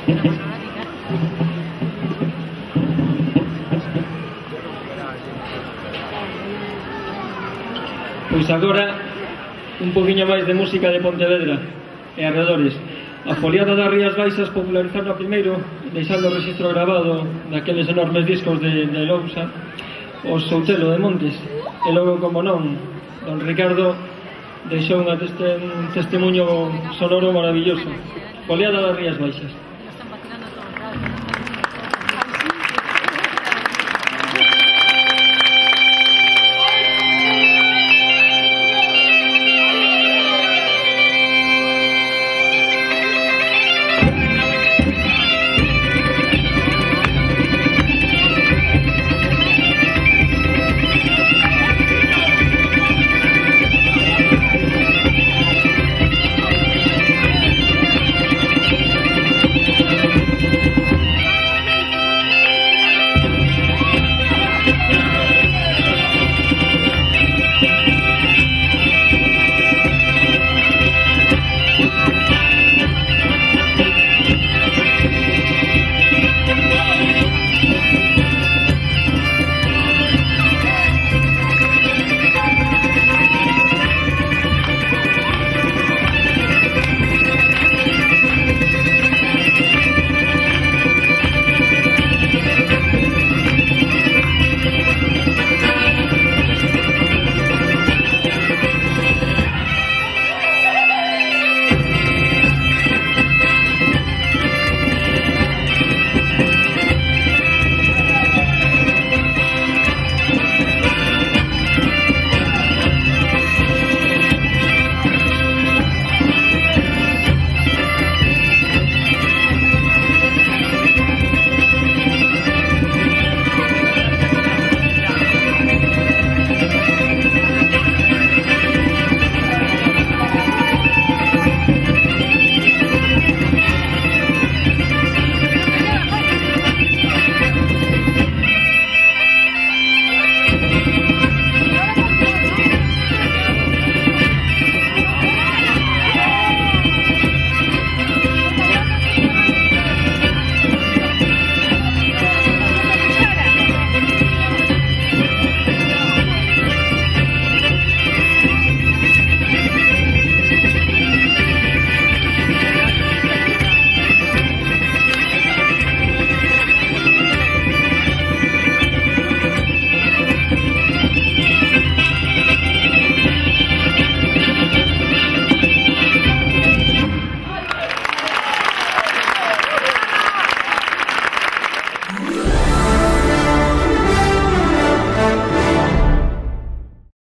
Pois agora un poquinho máis de música de Pontevedra e arredores. A foliada das Rías Baixas popularizando a primeiro, deixando o registro grabado daqueles enormes discos de Lousa, o Soutelo de Montes, e logo, como non, don Ricardo deixou un testemunho sonoro maravilloso. Foliada das Rías Baixas.